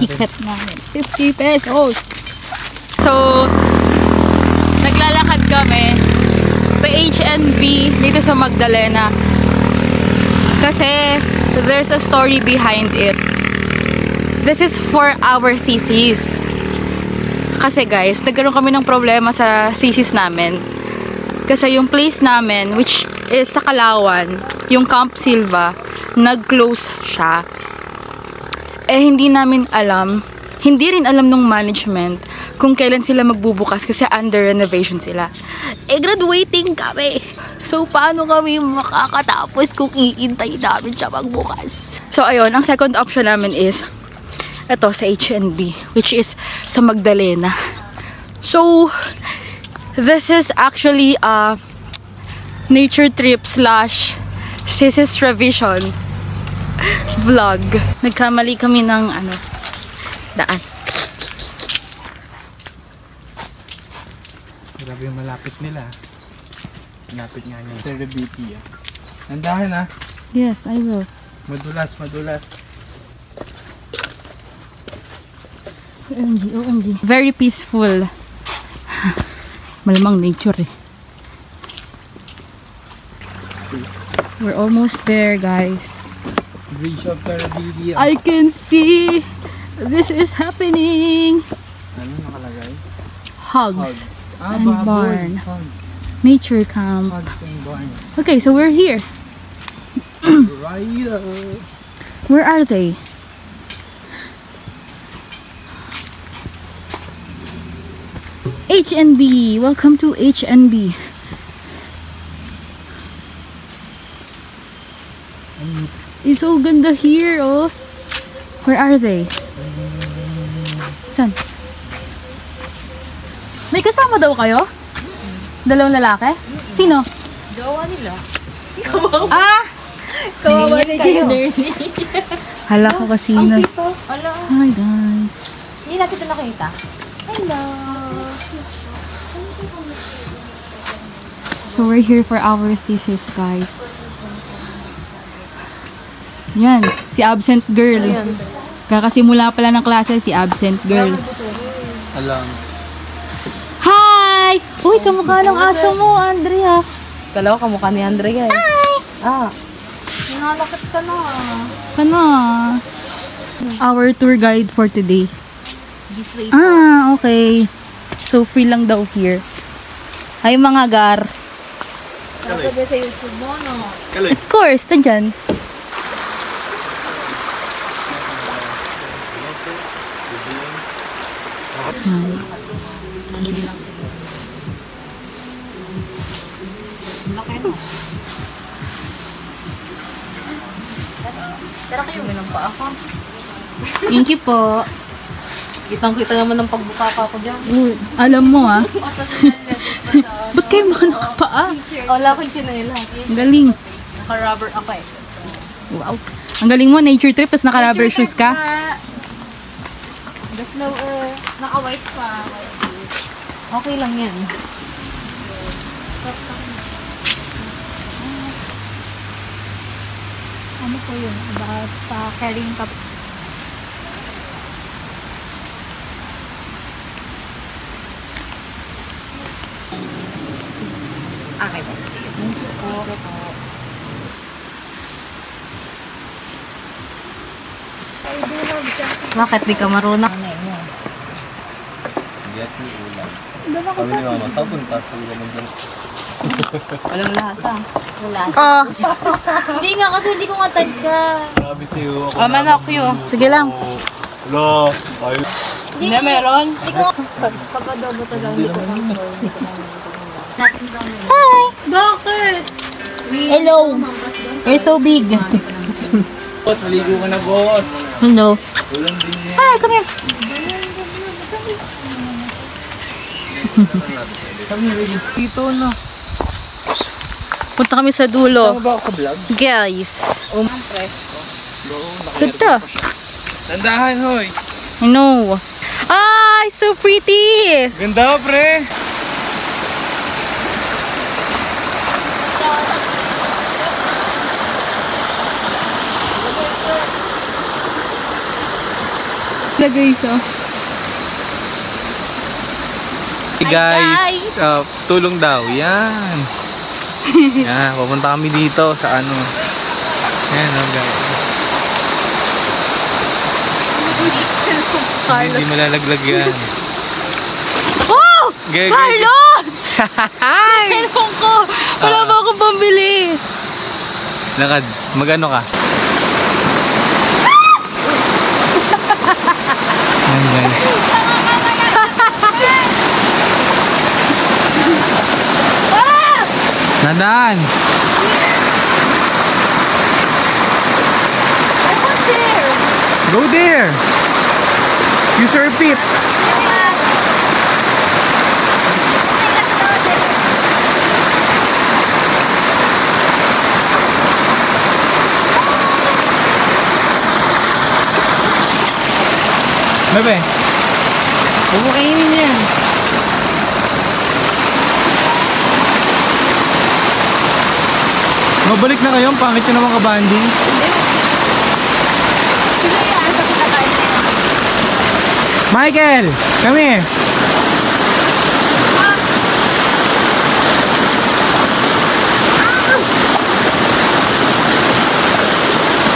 ticket namin. 50 pesos. So, naglalakad kami pa HNB dito sa Magdalena. Kasi, there's a story behind it. This is for our thesis. Kasi guys, nagkaroon kami ng problema sa thesis namin. Kasi yung place namin, which is sa Kalawan, yung Camp Silva, nag-close siya. Eh, hindi namin alam, hindi rin alam ng management kung kailan sila magbubukas kasi under renovation sila. Eh, graduating kami. So, paano kami makakatapos kung iintay namin siya magbukas? So, ayun, ang second option namin is ito sa HNB, which is sa Magdalena. So, this is actually a nature trip slash thesis revision vlog. Nagkamali kami ng daan. Grabe yung malapit nila. Malapit nga yung Cerebiti. Nandahan Yes, I will. Madulas, madulas. OMG, OMG. Very peaceful. Malamang nature eh. We're almost there, guys. Bridge of Cerebiti. I can see this is happening. Ano nakalagay? Hugs and baboy. barn. Hugs. Nature camp. Hugs and barn. Okay, so we're here. Right. Where are they? HNB. Welcome to HNB. It's so ganda here, oh. Where are they? Saan? May kasama daw kayo? Dalawang lalaki? Sino? Gawa nila. Ah! Kawawa ni kayo. Hala ko kasi sino. Hello. Oh my God. Hindi natin ito nakita. Hello. So we're here for our thesis, guys. Yan, si absent girl. Kakasimula pala ng klase, si absent girl. Alarms. Hi! Uy, kamukha ng aso mo, Andrea. Kalaw kamukha ni Andrea eh. Hi! Ah. Nanalakit ka na. Ano? Our tour guide for today. G-Slate. Ah, okay. So, free lang daw here. Hi, mga gar. Sabi sa YouTube mo, no? Of course, nandyan. Tara kayo, may pa ako. Thank you po. Kitang-kita naman ng pagbuka pa ako dyan. Uy, alam mo ah. Ba't kayo makanakapaa? Wala akong chinela. Ang galing. Naka-rubber ako eh. Wow. Ang galing mo, nature trip, tapos naka-rubber shoes ka. The snow, naka-white pa. Okay lang yan. Ano po yun? Baka sa carrying cup. Okay po. Okay po. Bakit di ka marunong? Yes, ni ulam. Sabi ni mama, tapon pa. Sabi naman dyan. Walang lasa. Wala. Oh, Hindi nga kasi hindi ko nga tansya. Sabi sa'yo ako. Manok yun. sige lang. Hello. Ayun. Hindi meron. Hindi ko pag-adobo to daw. Hindi ko control. Hi! Bakit? Hello! You're so big. Boss, maligo ka na, boss. Hello. Ulam din yan. Hi, come here. Dito na. Punta kami sa dulo. Ano ba ako sa vlog? Guys. Oo, Ganda. Tandahan, hoy. I know. Ah, it's so pretty. Ganda, pre. The guys, oh. Hey guys, tulong daw. Yan. Yan, pupunta kami dito sa ano. Yan, guys. Hindi malalaglag yan. Oh! Gay, Carlos! Meron ko! Wala ba akong pambili? Lakad, magano ka? Yan guys. Nadaan! I was there! Go there! Use your feet! Bebe, huwag mo kainin yan. Mabalik na kayo, pangit nyo naman kabanding. Michael, come here.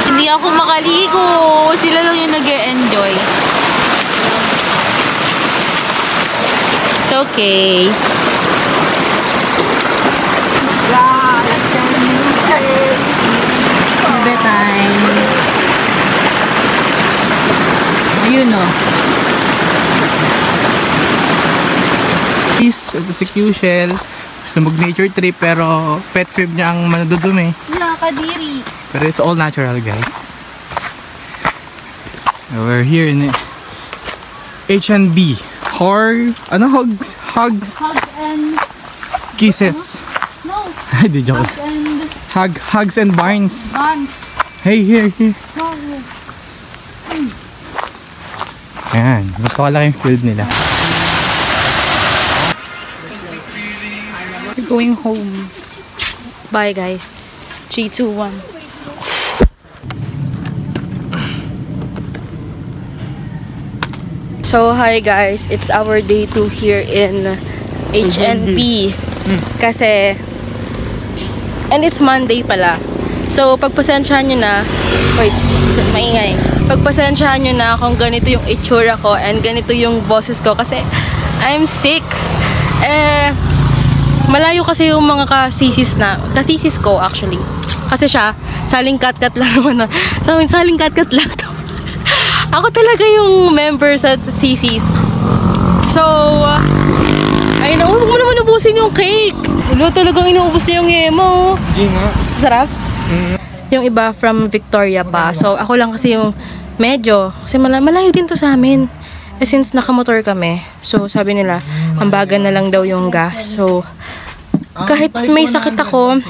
Hindi ako makaligo. Sila lang yung nag-e-enjoy. It's okay. Bedtime. Ayun o. Ito si Q-Shell. Gusto mag-nature trip pero pet crib niya ang manadudumi. Nakakadiri. Pero it's all natural, guys. We're here in H&B. Hugs Hugs and... kisses. No. Ay, di joke. Hugs and... Hugs and barns. Buns. Hey, here. No. Ayan, magkakalaki yung field nila. We're going home. Bye, guys. 3, 2, 1. So, hi guys. It's our day 2 here in HNB. Kasi, and it's Monday pala. So, pagpasensyahan nyo na, wait, maingay. Pagpasensyahan nyo na kung ganito yung itsura ko and ganito yung boses ko kasi I'm sick. Malayo kasi yung mga ka-thesis ko actually. Kasi siya, saling kat-kat lang naman na. Saling kat-kat lang to. Ako talaga yung member sa thesis. So, ayun na, huwag mo naman ubusin yung cake. Wala talagang inuubos niya yung emo. Hindi nga. Sarap? Yung iba from Victoria pa. So, ako lang kasi yung medyo. Kasi malayo din to sa amin. Since nakamotor kami. So, sabi nila, ambagan na lang daw yung gas. So, kahit may sakit ako,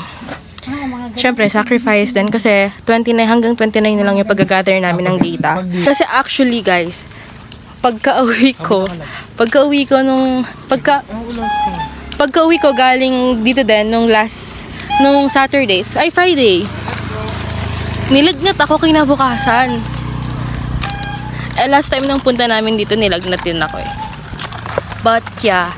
syempre, sacrifice din. Kasi hanggang 29 na lang yung pag-gather namin ng data. Kasi actually, guys, pagka-uwi ko galing dito din nung Friday. Nilagnat ako kinabukasan. Last time nang punta namin dito, nilagnat din ako eh. But yeah.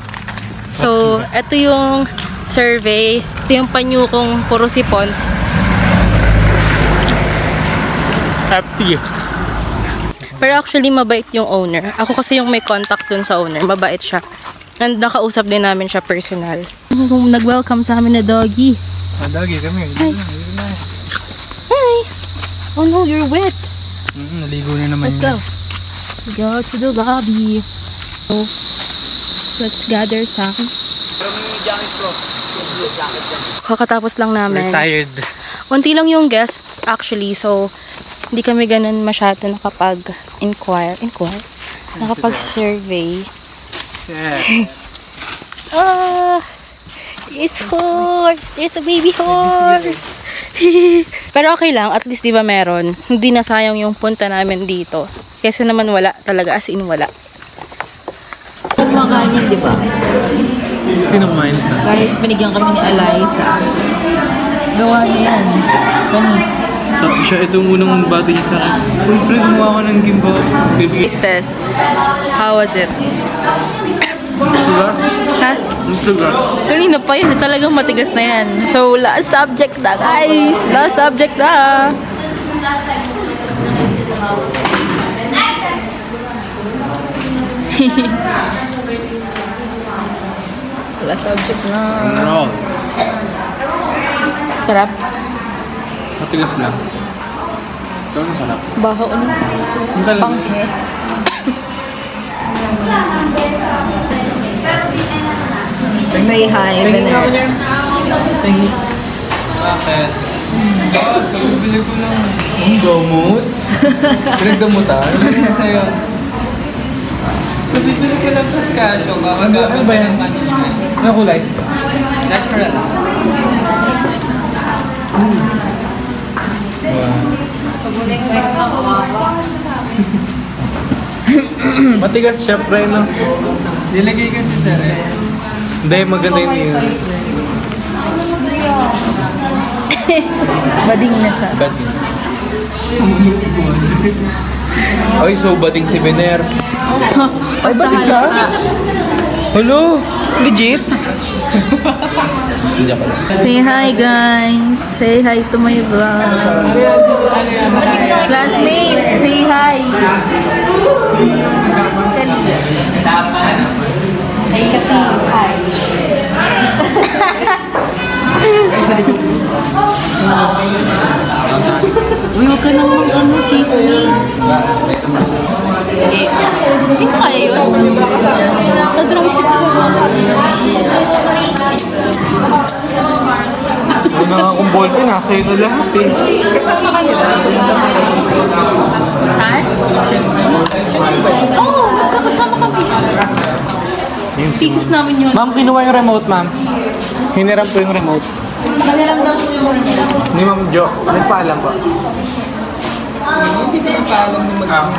So, ito yung survey. Ito yung panyo kong puro sipon. Happy. Pero actually, mabait yung owner. Ako kasi yung may contact dun sa owner. Mabait siya. And nakausap din namin siya personal. Nag-welcome sa amin na doggy. Doggy, kami. Hi. Hi. Oh no, you're wet. Naligo na naman. Let's go. Go to the lobby. So, let's gather some. Kakatapos lang namin. We're tired. Unti lang yung guests actually. So, hindi kami ganun masyado nakapag-inquire. Nakapag-survey. Yeah. There's horse. There's a baby horse. Pero okay lang, at least 'di ba meron. Hindi na sayang yung punta namin dito. Kasi naman wala talaga, as in wala. Kumakain, di ba? Sino kumain na? Guys, binigyan kami ni Eliza. Gawa niya yan. Panis. Siya, itong unang bati niya sa akin. Uy, pre, gumawa ka ng gimba. Bibigay. Taste test. How was it? Sugar? Ha? Ang sugar. Kanina pa yun. Talagang matigas na yan. So, last subject na, guys. Last subject na. Last subject na. Roll. Sarap. Matigas lang. Ito ang sarap. Baho ano? Ang galing. Panghe. Say hi, Bener. Bakit? Bili ko ng... Ang gamot? Pinagdamutan? Ano yun sa'yo? Bibili ko ng pistacho. Ano ba yan? Ano kulay? Natural. Matigas siya, pre, no? Nilagay kasi sa rin. Hindi, maganda yun. Bading na siya. Bading. Ay, so bading si Bener. Basta halata. Hello? Legit? Hindi ako lang. Say hi, guys. Say hi to my vlog. Classmate, say hi. Ay, kasi hi. Uy, huwag ka naman chismis. Hindi ko kaya yun. Sa drumstick ko Ano nga kung ballpen, nasa iyo na lahat eh. Kasama ka nila. Saan? Oo, magkakasama kami. Thesis namin yun. Ma'am, kinuha yung remote, ma'am. Hiniram po yung remote. Maniramdam ko yung remote. Ni Ma'am Jo. Nagpaalam po. Hindi ko nagpaalam ni mag-aam.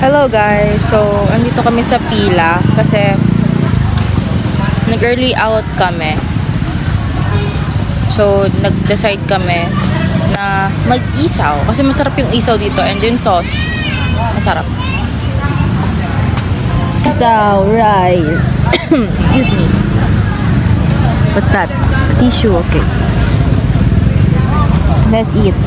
Hello guys, so andito kami sa pila kasi nag-early out kami. So nag-decide kami na mag-isaw kasi masarap yung isaw dito and yung sauce masarap. Isaw rice. Excuse me. What's that? Tissue, okay. Let's eat.